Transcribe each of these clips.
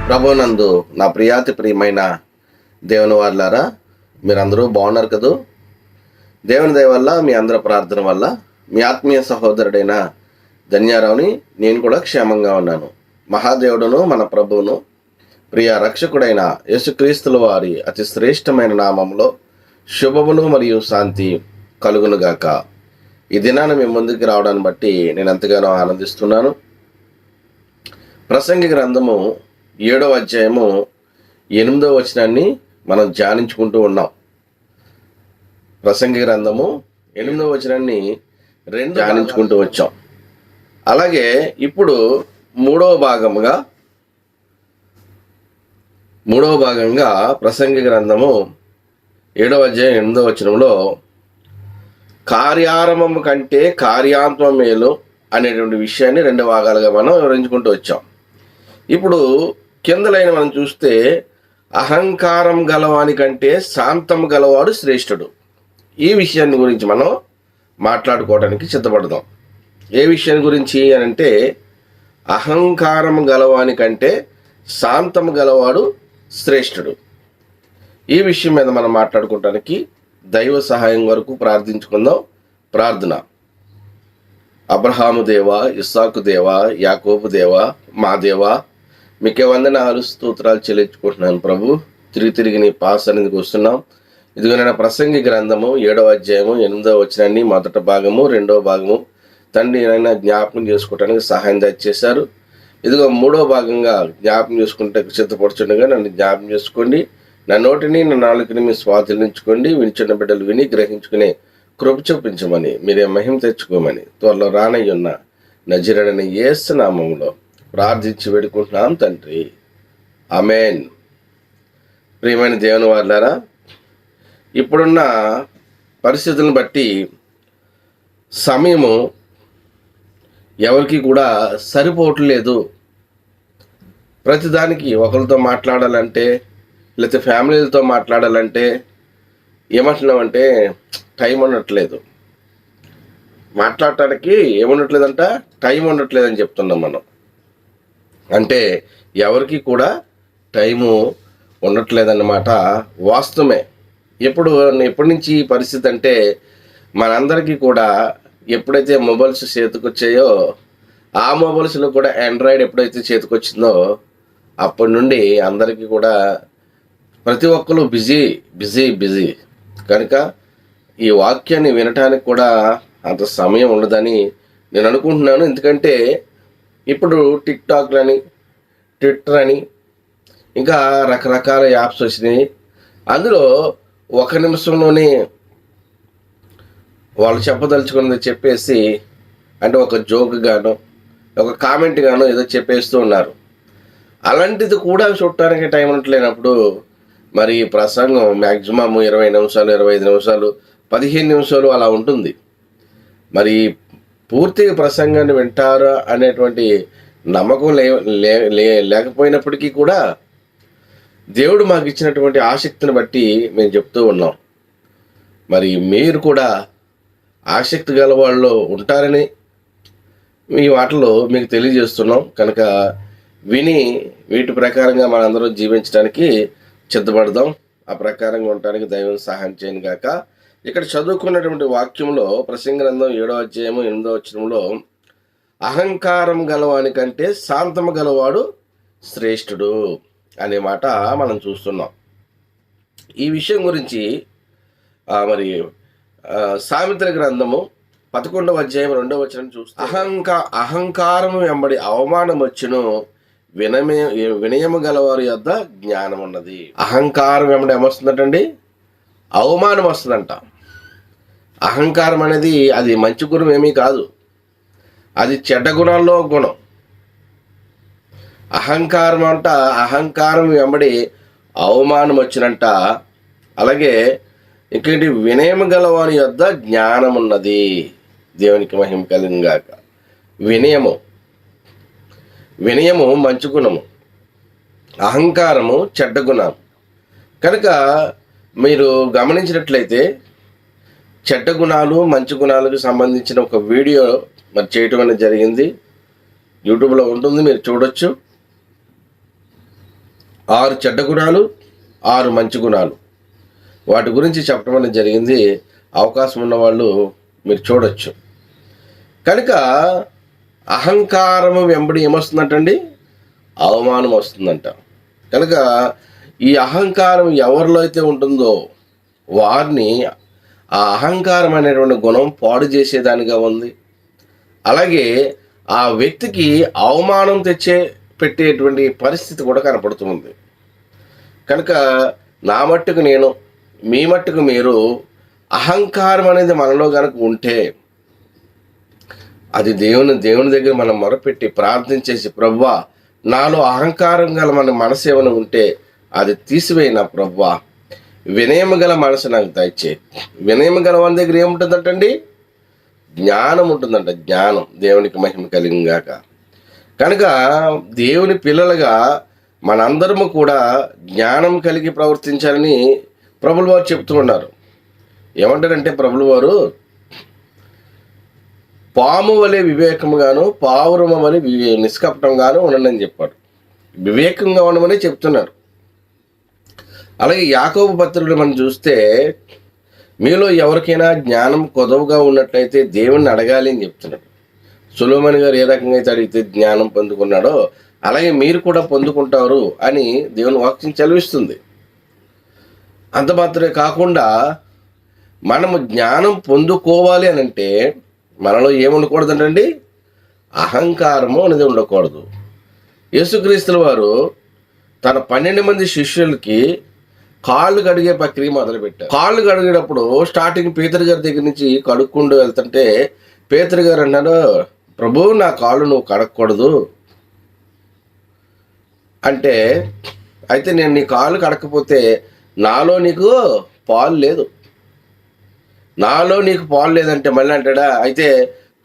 ప్రభునందు నా ప్రియాతి దేవుని వారులారా, మీరందరూ బాగున్నారు కదూ? దేవుని దయ వల్ల, మీ అందరి ప్రార్థన వల్ల మీ ఆత్మీయ సహోదరుడైన ధన్యారావుని నేను కూడా క్షేమంగా ఉన్నాను. మహాదేవుడును మన ప్రభువును ప్రియ రక్షకుడైన యేసుక్రీస్తుల వారి అతి శ్రేష్టమైన నామంలో శుభములు మరియు శాంతి కలుగునుగాక. ఈ దినాన్ని మీ ముందుకు రావడాన్ని బట్టి నేను ఎంతగానో ఆనందిస్తున్నాను. ప్రసంగి గ్రంథము 7వ అధ్యాయము 8వ వచనాన్ని మనం ధ్యానించుకుంటూ ఉన్నాం. ప్రసంగి గ్రంథము 8వ వచనాన్ని ధ్యానించుకుంటూ వచ్చాం. అలాగే ఇప్పుడు మూడవ భాగంగా ప్రసంగి గ్రంథము 7వ అధ్యాయం 8వ వచనంలో కార్యారంభము కంటే కార్యాంతం మేలు అనేటువంటి విషయాన్ని 2 భాగాలుగా మనం వివరించుకుంటూ వచ్చాం. ఇప్పుడు కింద లైన్ మనం చూస్తే అహంకారం గలవాని కంటే శాంతం గలవాడు శ్రేష్ఠుడు. ఈ విషయాన్ని గురించి మనం మాట్లాడుకోవడానికి సిద్ధపడదాం. ఏ విషయం గురించి అని అంటే, అహంకారం గలవాని కంటే శాంతం గలవాడు శ్రేష్ఠుడు. ఈ విషయం మీద మనం మాట్లాడుకోవడానికి దైవ సహాయం వరకు ప్రార్థించుకుందాం. ప్రార్థన. అబ్రహాము దేవా, ఇస్సాకు దేవా, యాకోబు దేవా, మా దేవా, మీకే వందనాలు స్తోత్రాలు చెల్లించుకుంటున్నాను ప్రభు. తిరిగి నీ పాస్ అనేది వస్తున్నాం. ఇదిగో నేను ప్రసంగి గ్రంథము 7వ అధ్యాయము 8వ వచనాన్ని మొదటి భాగము 2వ భాగము తండ్రి నైనా జ్ఞాపకం చేసుకోవడానికి సహాయం దయచేశారు. ఇదిగో 3వ భాగంగా జ్ఞాపకం చేసుకుంటే సిద్ధపడుతుండగా నన్ను జ్ఞాపకం చేసుకోండి. నా నోటిని నా నాలుకని మీ స్వాధీనించుకోండి. వినిచిన బిడ్డలు విని గ్రహించుకునే కృప చూపించమని, మీరే మహిమ తెచ్చుకోమని త్వరలో రానయ్యున్న నజరేయుడైన యేసు నామములో ప్రార్థించి వేడుకుంటున్నాం తండ్రి, ఆమేన్. ప్రియమైన దేవుని వారులారా, ఇప్పుడున్న పరిస్థితులను బట్టి సమయము ఎవరికి కూడా సరిపోవట్లేదు. ప్రతిదానికి ఒకరితో మాట్లాడాలంటే, లేకపోతే ఫ్యామిలీలతో మాట్లాడాలంటే ఏమంటున్నామంటే టైం ఉండట్లేదు. మాట్లాడటానికి ఏముండట్లేదంట, టైం ఉండట్లేదని చెప్తున్నాం మనం. అంటే ఎవరికి కూడా టైము ఉండట్లేదన్నమాట. వాస్తవమే. ఎప్పటి నుంచి ఈ పరిస్థితి అంటే, మనందరికీ కూడా ఎప్పుడైతే మొబైల్స్ చేతికొచ్చాయో, ఆ మొబైల్స్లో కూడా ఆండ్రాయిడ్ ఎప్పుడైతే చేతికొచ్చిందో అప్పటి నుండి అందరికీ కూడా ప్రతి ఒక్కరు బిజీ కనుక ఈ వాక్యాన్ని వినటానికి కూడా అంత సమయం ఉండదని నేను అనుకుంటున్నాను. ఎందుకంటే ఇప్పుడు టిక్టాక్లని, ట్విట్టర్ అని ఇంకా రకరకాల యాప్స్ వచ్చినాయి. అందులో 1 నిమిషంలోనే వాళ్ళు చెప్పదలుచుకున్నది చెప్పేసి, అంటే ఒక జోక్ గాను, ఒక కామెంట్ గాను ఏదో చెప్పేస్తూ ఉన్నారు. అలాంటిది కూడా చూడటానికి టైం ఉండట్లేనప్పుడు మరి ప్రసంగం మ్యాక్సిమం 20 నిమిషాలు, 25 నిమిషాలు, 15 నిమిషాలు అలా ఉంటుంది. మరి పూర్తిగా ప్రసంగాన్ని వింటారా అనేటువంటి నమ్మకం లేకపోయినప్పటికీ కూడా దేవుడు మాకు ఇచ్చినటువంటి ఆసక్తిని బట్టి మేము చెప్తూ ఉన్నాం. మరి మీరు కూడా ఆసక్తి గల వాళ్ళు ఉంటారని ఈ వాటిలో మీకు తెలియజేస్తున్నాం. కనుక విని వీటి ప్రకారంగా మనందరం జీవించడానికి సిద్ధపడదాం. ఆ ప్రకారంగా ఉండటానికి దైవం సహాయం చేయను గాక. ఇక్కడ చదువుకున్నటువంటి వాక్యంలో ప్రసంగి గ్రంథం 7వ అధ్యాయము 8వ వచనంలో అహంకారం గలవాని కంటే శాంతము గలవాడు శ్రేష్ఠుడు అనే మాట మనం చూస్తున్నాం. ఈ విషయం గురించి మరి సామెతల గ్రంథము 11వ అధ్యాయం 2వ వచనం చూస్తే, అహంకారము వెంబడి అవమానం వచ్చును, వినయము గలవారి యొద్ద జ్ఞానం ఉన్నది. అహంకారం వెంబడి ఏమొస్తుందంటండి? అవమానం వస్తుందంట. అహంకారం అనేది అది మంచి గుణం ఏమీ కాదు, అది చెడ్డ గుణాల్లో గుణం. అహంకారం వెంబడి అవమానం వచ్చినంట. అలాగే ఇంకేంటి, వినయము గలవాని యొద్ద జ్ఞానం ఉన్నది. దేవునికి మహిమ కలుగుగాక. వినయము మంచి గుణము, అహంకారము చెడ్డ గుణం. కనుక మీరు గమనించినట్లయితే చెడ్డ గుణాలు మంచి గుణాలకు సంబంధించిన ఒక వీడియో మరి చేయటం అనేది జరిగింది. యూట్యూబ్లో ఉంటుంది, మీరు చూడొచ్చు. 6 చెడ్డ గుణాలు, 6 మంచి గుణాలు, వాటి గురించి చెప్పడం అనేది జరిగింది. అవకాశం ఉన్న వాళ్ళు మీరు చూడొచ్చు. కనుక అహంకారము వెంబడి ఏమొస్తుందంటండి? అవమానం వస్తుందంట. కనుక ఈ అహంకారం ఎవరిలో అయితే ఉంటుందో వారిని ఆ అహంకారం అనేటువంటి గుణం పాడు చేసేదానిగా ఉంది. అలాగే ఆ వ్యక్తికి అవమానం పెట్టేటువంటి పరిస్థితి కూడా కనపడుతుంది. కనుక నా మట్టుకు నేను, మీ మట్టుకు మీరు, అహంకారం అనేది మనలో కనుక ఉంటే అది దేవుని దగ్గర మనం మొరపెట్టి ప్రార్థించేసి, ప్రభువా నాలో అహంకారం గల మన మనసు ఏమైనా ఉంటే అది తీసివేయి నా ప్రభువా, వినయము గల మనసు నాకు దయచేయి. వినయము గల మన దగ్గర ఏముంటుందంటండి? జ్ఞానం ఉంటుందంట. జ్ఞానం. దేవునికి మహిమ కలిగింగాక. కనుక దేవుని పిల్లలుగా మనందరము కూడా జ్ఞానం కలిగి ప్రవర్తించాలని ప్రభులు వారు చెప్తూ ఉన్నారు. ఏమంటారంటే ప్రభులు వారు, పాము వలె వివేకముగాను పావురము వలె నిష్కపటంగాను ఉండనని చెప్పాడు. వివేకంగా ఉండమని చెప్తున్నారు. అలాగే యాకోబు పత్రికలు మనం చూస్తే, మీలో ఎవరికైనా జ్ఞానం కొదవగా ఉన్నట్లయితే దేవుణ్ణి అడగాలి అని చెప్తున్నాడు. సొలొమోను గారు ఏ రకంగా అయితే అడిగితే జ్ఞానం పొందుకున్నాడో అలాగే మీరు కూడా పొందుకుంటారు అని దేవుని వాక్యం చదివిస్తుంది. అంత మాత్రమే కాకుండా మనము జ్ఞానం పొందుకోవాలి అని అంటే మనలో ఏముండకూడదంటండి? అహంకారము అనేది ఉండకూడదు. యేసుక్రీస్తుల వారు తన 12 మంది శిష్యులకి కాళ్ళు కడిగే ప్రక్రియ మొదలుపెట్టారు. కాళ్ళు కడిగేటప్పుడు స్టార్టింగ్ పేతురు గారి దగ్గర నుంచి కడుక్కుంటూ వెళ్తుంటే పేతురు గారు అన్నారు, ప్రభు నా కాళ్ళు నువ్వు కడగకూడదు అంటే, అయితే నేను నీ కాళ్ళు కడకపోతే నాలో నీకు పాలు లేదు, నాలో నీకు పాలు లేదంటే మళ్ళీ అంటాడా, అయితే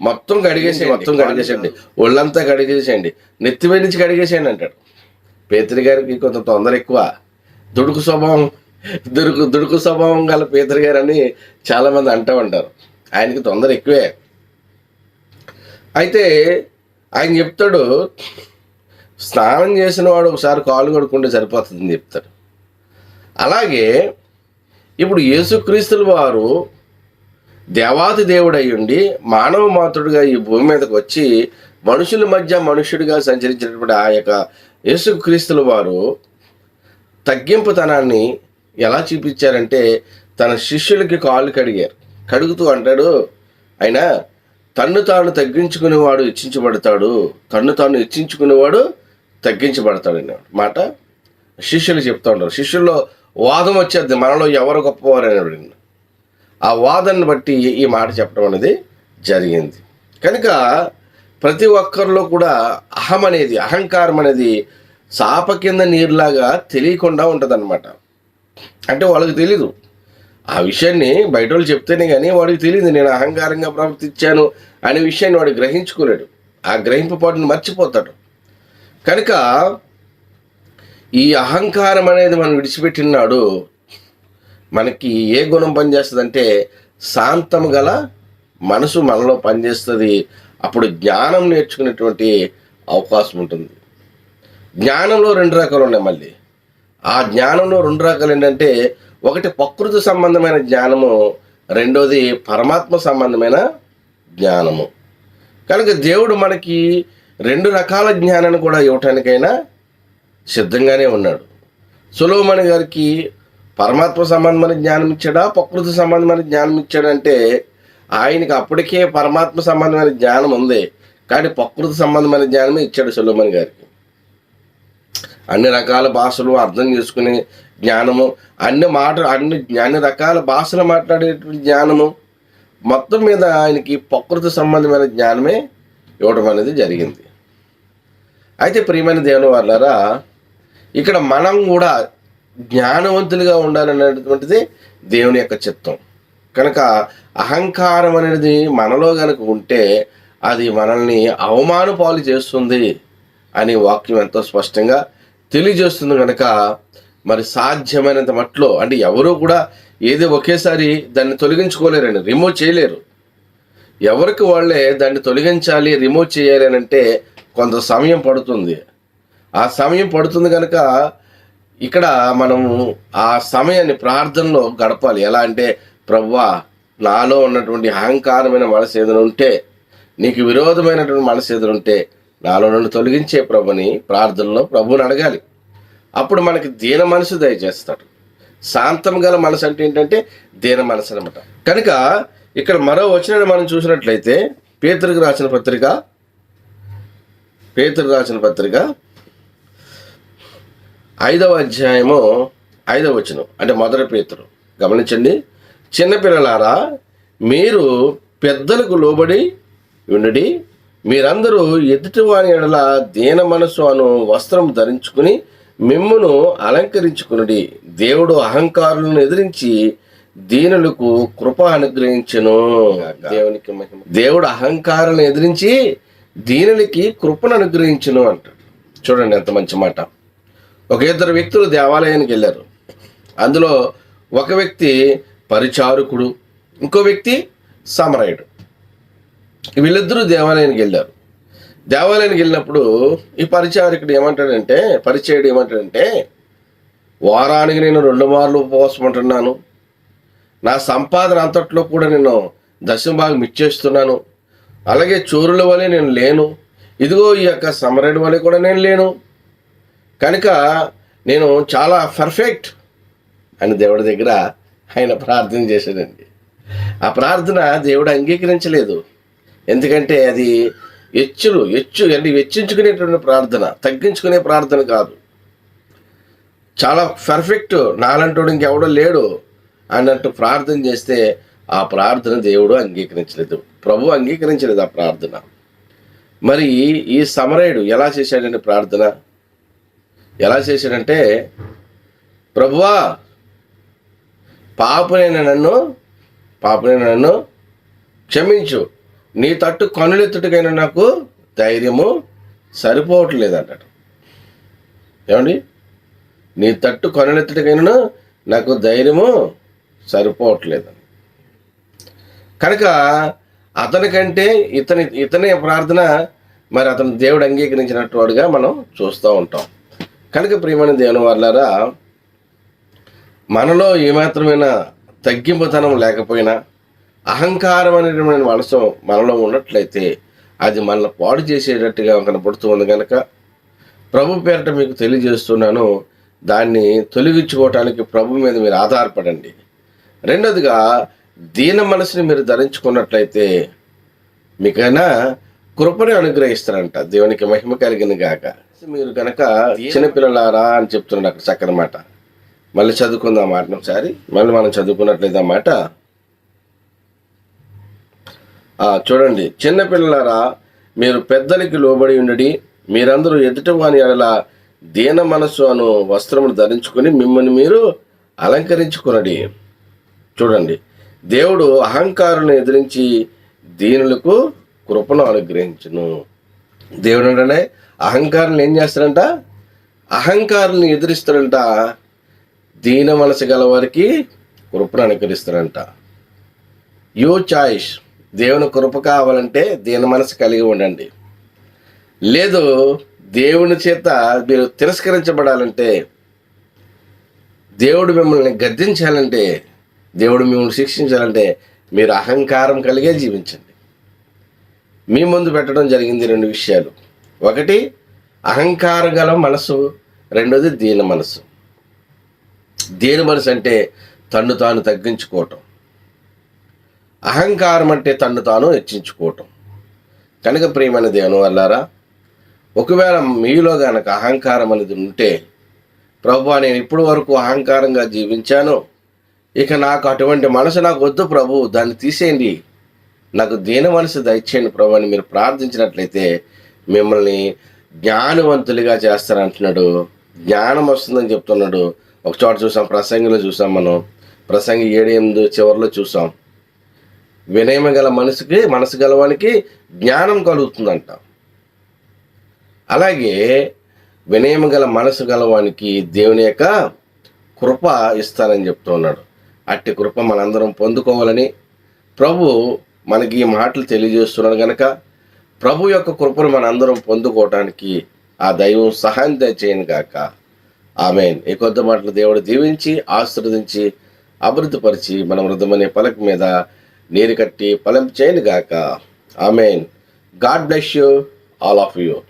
మొత్తం కడిగేసేయండి, ఒళ్ళంతా కడిగేసేయండి, నెత్తిమీద నుంచి కడిగేసేయండి అంటాడు. పేతురు గారికి కొంత తొందర ఎక్కువ, దుడుకు స్వభావం గల పేతురు గారు అని చాలామంది అంటూ ఉంటారు. ఆయనకి తొందర ఎక్కువే. అయితే ఆయన చెప్తాడు, స్నానం చేసిన వాడు ఒకసారి కాళ్ళు కడుక్కుంటే సరిపోతుందని చెప్తాడు. అలాగే ఇప్పుడు యేసుక్రీస్తుల వారు దేవాది దేవుడై ఉండి మానవ మాతృడిగా ఈ భూమి మీదకి వచ్చి మనుషుల మధ్య మనుషుడిగా సంచరించినటువంటి ఆ యొక్క యేసుక్రీస్తుల వారు తగ్గింపుతనాన్ని ఎలా చూపించారంటే, తన శిష్యులకి కాళ్ళు కడిగారు. కడుగుతూ అంటాడు ఆయన, తన్ను తాను తగ్గించుకునేవాడు హెచ్చించబడతాడు, తన్ను తాను హెచ్చించుకునేవాడు తగ్గించబడతాడు అనే మాట శిష్యులు చెప్తూ ఉంటారు. శిష్యుల్లో వాదం వచ్చేది, మనలో ఎవరు గొప్పవారు అనేవాడు. ఆ వాదాన్ని బట్టి ఈ మాట చెప్పడం అనేది జరిగింది. కనుక ప్రతి ఒక్కరిలో కూడా అహంకారం అనేది చాప కింద నీరులాగా తెలియకుండా ఉంటుంది అన్నమాట. అంటే వాళ్ళకి తెలీదు ఆ విషయాన్ని, బయట వాళ్ళు చెప్తేనే కానీ వాడికి తెలియదు నేను అహంకారంగా ప్రవర్తించాను అనే విషయాన్ని వాడు గ్రహించుకోలేడు. ఆ గ్రహింపు పాటును మర్చిపోతాడు. కనుక ఈ అహంకారం అనేది మనం విడిచిపెట్టినాడు మనకి ఏ గుణం పనిచేస్తుందంటే, శాంతము గల మనసు మనలో పనిచేస్తుంది. అప్పుడు జ్ఞానం నేర్చుకునేటువంటి అవకాశం ఉంటుంది. జ్ఞానంలో 2 రకాలు ఉన్నాయి. మళ్ళీ ఆ జ్ఞానంలో 2 రకాలు ఏంటంటే, ఒకటి ప్రకృతి సంబంధమైన జ్ఞానము, రెండోది పరమాత్మ సంబంధమైన జ్ఞానము. కనుక దేవుడు మనకి 2 రకాల జ్ఞానాన్ని కూడా ఇవ్వటానికైనా సిద్ధంగానే ఉన్నాడు. సొలొమోను గారికి పరమాత్మ సంబంధమైన జ్ఞానం ఇచ్చాడా, ప్రకృతి సంబంధమైన జ్ఞానం ఇచ్చాడంటే, ఆయనకి అప్పటికే పరమాత్మ సంబంధమైన జ్ఞానం ఉంది, కానీ ప్రకృతి సంబంధమైన జ్ఞానమే ఇచ్చాడు సొలొమోను గారికి. అన్ని రకాల భాషలు అర్థం చేసుకునే జ్ఞానము, అన్ని రకాల భాషలు మాట్లాడేటువంటి జ్ఞానము, మొత్తం మీద ఆయనకి ప్రకృతి సంబంధమైన జ్ఞానమే ఇవ్వడం అనేది జరిగింది. అయితే ప్రియమైన దేవుని వాళ్ళారా, ఇక్కడ మనం కూడా జ్ఞానవంతులుగా ఉండాలనేటువంటిది దేవుని యొక్క చిత్తం. కనుక అహంకారం అనేది మనలో కనుక ఉంటే అది మనల్ని అవమాన పాలు చేస్తుంది అని వాక్యం ఎంతో స్పష్టంగా తెలియజేస్తుంది. కనుక మరి సాధ్యమైనంత మట్లో, అంటే ఎవరూ కూడా ఏది ఒకేసారి దాన్ని తొలగించుకోలేరండి, రిమూవ్ చేయలేరు. ఎవరికి వాళ్ళే దాన్ని తొలగించాలి, రిమూవ్ చేయాలి అని అంటే కొంత సమయం పడుతుంది. ఆ సమయం పడుతుంది కనుక ఇక్కడ మనము ఆ సమయాన్ని ప్రార్థనలో గడపాలి. ఎలా అంటే, ప్రభువా, నాలో ఉన్నటువంటి అహంకారమైన మనసు ఏదైనా ఉంటే, నీకు విరోధమైనటువంటి మనసు ఏదైనా ఉంటే నాలో నుండి తొలగించే ప్రభుని ప్రార్థనలో ప్రభువుని అడగాలి. అప్పుడు మనకి దీన మనసు దయచేస్తాడు. శాంతం గల మనసు అంటే ఏంటంటే దీన మనసు అనమాట. కనుక ఇక్కడ మరో వచనాన్ని మనం చూసినట్లయితే పేతురుకు రాసిన పత్రిక 5వ అధ్యాయము 5వ వచనం, అంటే మొదటి పేతురు. గమనించండి, చిన్నపిల్లలారా, మీరు పెద్దలకు లోబడి ఉండి, మీరందరూ ఎదుటివాని ఎడల దీన మనసు అను వస్త్రం ధరించుకుని మిమ్మును అలంకరించుకునుడి. దేవుడు అహంకారులను ఎదిరించి దీనులకు కృప అనుగ్రహించును. దేవునికి మహిమ. దేవుడు అహంకారాలను ఎదిరించి దీనులకి కృపను అనుగ్రహించును అంటాడు. చూడండి ఎంత మంచి మాట. ఒక ఇద్దరు వ్యక్తులు దేవాలయానికి వెళ్ళారు. అందులో ఒక వ్యక్తి పరిచారకుడు, ఇంకో వ్యక్తి సమరయుడు. వీళ్ళిద్దరూ దేవాలయానికి వెళ్ళారు. దేవాలయానికి వెళ్ళినప్పుడు ఈ పరిచారకుడు ఏమంటాడంటే, వారానికి నేను 2 మార్లు ఉపవాసం ఉంటున్నాను, నా సంపాదన అంతట్లో కూడా నేను దశమ భాగం ఇచ్చేస్తున్నాను, అలాగే చోరుల వలె నేను లేను, ఇదిగో ఈ యొక్క సమరయుడి వలె కూడా నేను లేను, కనుక నేను చాలా పర్ఫెక్ట్ అని దేవుడి దగ్గర ఆయన ప్రార్థన చేశాడండి. ఆ ప్రార్థన దేవుడు అంగీకరించలేదు. ఎందుకంటే అది అంటే వెచ్చించుకునేటువంటి ప్రార్థన, తగ్గించుకునే ప్రార్థన కాదు. చాలా పర్ఫెక్ట్, నాలంటోడు ఇంకెవడో లేడు అన్నట్టు ప్రార్థన చేస్తే ఆ ప్రార్థన దేవుడు అంగీకరించలేదు, ప్రభు అంగీకరించలేదు ఆ ప్రార్థన. మరి ఈ సమరయుడు ఎలా చేశాడంటే ప్రార్థన ఎలా చేశాడంటే, ప్రభువా, పాపనైన నన్ను క్షమించు, నీ తట్టు కనులెత్తుటకైనా నాకు ధైర్యము సరిపోవట్లేదు అన్నాడు. ఏమండి, నీ తట్టు కనులెత్తుటకైనా నాకు ధైర్యము సరిపోవట్లేదు. కనుక అతనికంటే ఇతనే ప్రార్థన మరి అతను దేవుడు అంగీకరించినట్టుగా మనం చూస్తూ ఉంటాం. కనుక ప్రియమైన దేవుని వారలారా, మనలో ఏమాత్రమైన తగ్గింపుతనం లేకపోయినా అహంకారం అనేటువంటి మనసు మనలో ఉన్నట్లయితే అది మనల్ని పాడు చేసేటట్టుగా కనపడుతూ ఉంది. కనుక ప్రభు పేరిట మీకు తెలియజేస్తున్నాను, దాన్ని తొలగించుకోవటానికి ప్రభు మీద మీరు ఆధారపడండి. రెండోదిగా, దీన మనసుని మీరు ధరించుకున్నట్లయితే మీకైనా కృపని అనుగ్రహిస్తారంట. దేవునికి మహిమ కలిగిన గాక. మీరు కనుక చిన్నపిల్లలారా అని చెప్తున్నాడు అక్కడ చక్కని మాట. మళ్ళీ చదువుకుందాం ఆ మాటను ఒకసారి. మళ్ళీ మనం చదువుకున్నట్లయితే ఆ మాట చూడండి, చిన్నపిల్లలారా, మీరు పెద్దలకి లోబడి ఉండి, మీరందరూ ఎదుటి వాని ఎడల దీన మనసు అను వస్త్రమును ధరించుకుని మిమ్మల్ని మీరు అలంకరించుకునడి. చూడండి, దేవుడు అహంకారులను ఎదిరించి దీనులకు కృపను అనుగ్రహించును. దేవుడు అంటే అహంకారులను ఏం చేస్తాడంట? అహంకారులను ఎదిరిస్తాడంట. దీన మనసు గల వారికి కృపను అనుగ్రహిస్తాడంట. You choice. దేవుని కృప కావాలంటే దీన మనసు కలిగి ఉండండి. లేదు, దేవుని చేత మీరు తిరస్కరించబడాలంటే, దేవుడు మిమ్మల్ని గద్దించాలంటే, దేవుడు మిమ్మల్ని శిక్షించాలంటే మీరు అహంకారం కలిగే జీవించండి. మీ ముందు పెట్టడం జరిగింది 2 విషయాలు. ఒకటి అహంకారం గల మనసు, రెండోది దీన మనసు. దీన మనసు అంటే తన్ను తాను తగ్గించుకోవటం, అహంకారం అంటే తన్ను తాను హెచ్చించుకోవటం. కనుక ప్రియమైన దేవుని వల్లారా, ఒకవేళ మీలో కనుక అహంకారం అనేది ఉంటే, ప్రభువా, నేను ఇప్పటి వరకు అహంకారంగా జీవించాను, ఇక నాకు అటువంటి మనసు నాకు వద్దు ప్రభు, దాన్ని తీసేయండి, నాకు దీన మనసు దయచేయండి ప్రభు అని మీరు ప్రార్థించినట్లయితే మిమ్మల్ని జ్ఞానవంతులుగా చేస్తారంటున్నాడు. జ్ఞానం వస్తుందని చెప్తున్నాడు. ఒక చోట చూసాం, ప్రసంగిలో చూసాం, మనం ప్రసంగి 7:8 చివరిలో చూసాం. వినయం గల మనసు గలవానికి జ్ఞానం కలుగుతుందంట. అలాగే వినయం గల మనసు గలవానికి దేవుని యొక్క కృప ఇస్తానని చెప్తూ ఉన్నాడు. అట్టి కృప మనందరం పొందుకోవాలని ప్రభు మనకి ఈ మాటలు తెలియజేస్తున్నాడు కనుక ప్రభు యొక్క కృపను మనందరం పొందుకోవటానికి ఆ దైవం సహాయం దయచేయను గాక. ఆమేన్. ఈ కొద్ది మాటలు దేవుడు దీవించి ఆశీర్వదించి అభివృద్ధిపరిచి మన మృదమనే పలక మీద నీరు కట్టి ఫలం చేయను గాక. ఆమేన్. God bless you, all of you.